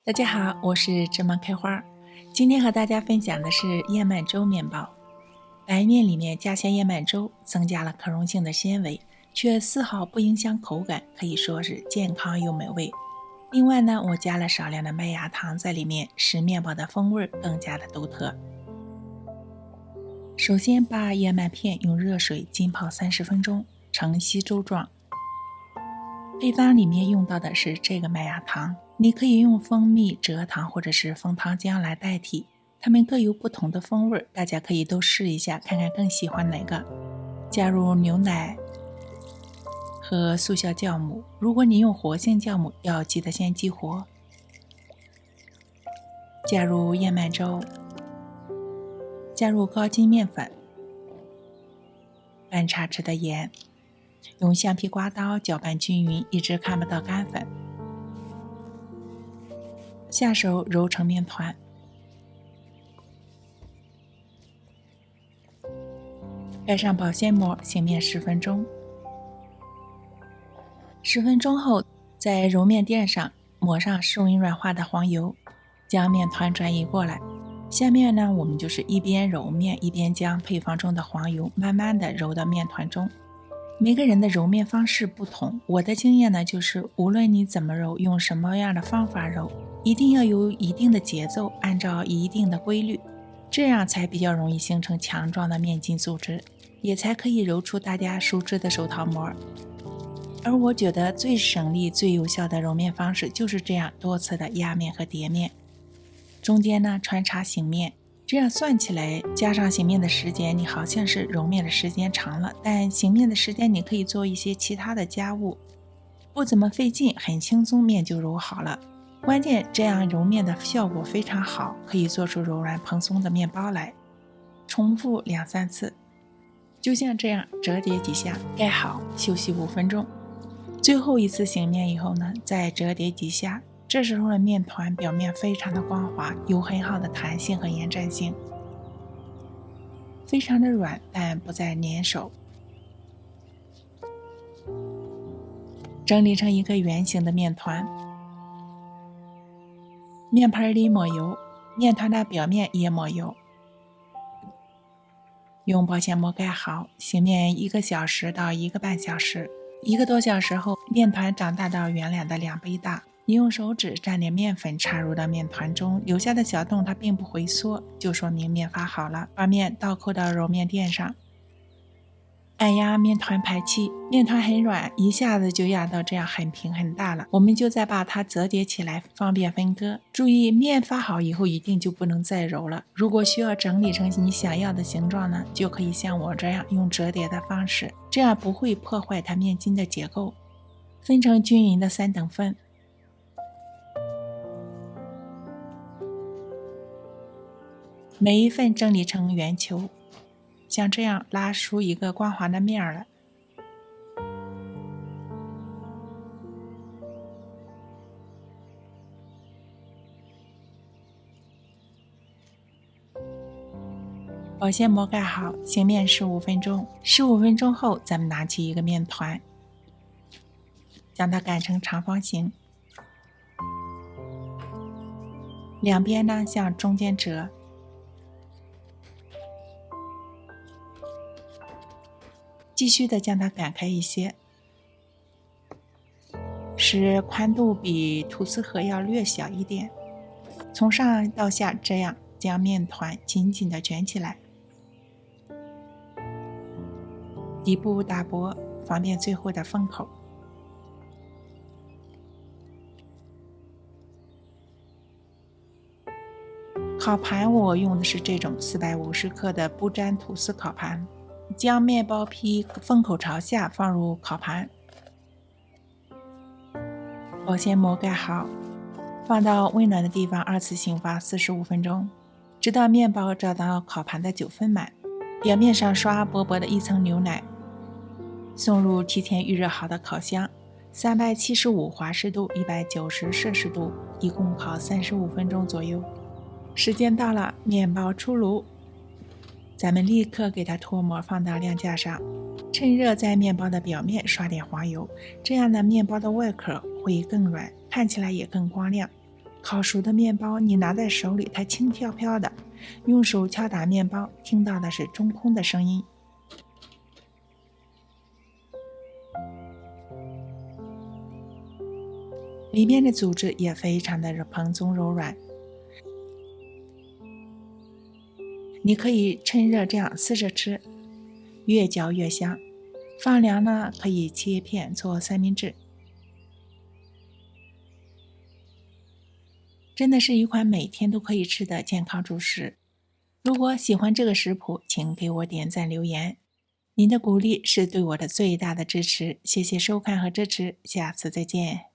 大家好，我是芝麻开花。今天和大家分享的是燕麦粥面包。白面里面加些燕麦粥，增加了可溶性的纤维，却丝毫不影响口感，可以说是健康又美味。另外呢，我加了少量的麦芽糖在里面，使面包的风味更加的独特。首先把燕麦片用热水浸泡30分钟，成稀粥状。配方里面用到的是这个麦芽糖，你可以用蜂蜜、蔗糖或者是枫糖浆来代替，它们各有不同的风味，大家可以都试一下，看看更喜欢哪个。加入牛奶和速效酵母，如果你用活性酵母，要记得先激活。加入燕麦粥，加入高筋面粉，半茶匙的盐，用橡皮刮刀搅拌均匀，一直看不到干粉。下手揉成面团，盖上保鲜膜，醒面10分钟。10分钟后，在揉面垫上抹上适温软化的黄油，将面团转移过来。下面呢，我们就是一边揉面，一边将配方中的黄油慢慢的揉到面团中。每个人的揉面方式不同，我的经验呢，就是无论你怎么揉，用什么样的方法揉，一定要有一定的节奏，按照一定的规律，这样才比较容易形成强壮的面筋组织，也才可以揉出大家熟知的手套膜。而我觉得最省力、最有效的揉面方式就是这样多次的压面和叠面，中间呢穿插醒面。这样算起来，加上醒面的时间，你好像是揉面的时间长了，但醒面的时间你可以做一些其他的家务，不怎么费劲，很轻松，面就揉好了。关键这样揉面的效果非常好，可以做出柔软蓬松的面包来。重复2-3次，就像这样折叠几下，盖好，休息5分钟。最后一次醒面以后呢，再折叠几下。这时候的面团表面非常的光滑，有很好的弹性和延展性，非常的软，但不再粘手。整理成一个圆形的面团，面盆里抹油，面团的表面也抹油，用保鲜膜盖好，醒面1个小时到1个半小时。1个多小时后，面团长大到原来的2倍大。你用手指蘸点面粉插入到面团中，留下的小洞它并不回缩，就说明面发好了。把面倒扣到揉面垫上，按压面团排气，面团很软，一下子就压到这样很平很大了。我们就再把它折叠起来，方便分割。注意，面发好以后一定就不能再揉了。如果需要整理成你想要的形状呢，就可以像我这样用折叠的方式，这样不会破坏它面筋的结构。分成均匀的3等份。每一份整理成圆球，像这样拉出一个光滑的面来。保鲜膜盖好，醒面15分钟。15分钟后，咱们拿起一个面团，将它擀成长方形，两边呢向中间折。继续的将它擀开一些，使宽度比吐司盒要略小一点。从上到下这样将面团紧紧的卷起来，底部打薄，方便最后的封口。烤盘我用的是这种450克的不粘吐司烤盘。将面包坯封口朝下放入烤盘，保鲜膜盖好，放到温暖的地方2次醒发45分钟，直到面包找到烤盘的9分满。表面上刷薄薄的一层牛奶，送入提前预热好的烤箱，375华氏度190摄氏度，一共烤35分钟左右。时间到了，面包出炉，咱们立刻给它脱模放到晾架上，趁热在面包的表面刷点黄油，这样呢面包的外壳会更软，看起来也更光亮。烤熟的面包你拿在手里，它轻飘飘的，用手敲打面包，听到的是中空的声音。里面的组织也非常的蓬松柔软。你可以趁热这样撕着吃，越嚼越香。放凉呢，可以切片做三明治。真的是一款每天都可以吃的健康主食。如果喜欢这个食谱，请给我点赞留言。您的鼓励是对我的最大的支持，谢谢收看和支持，下次再见。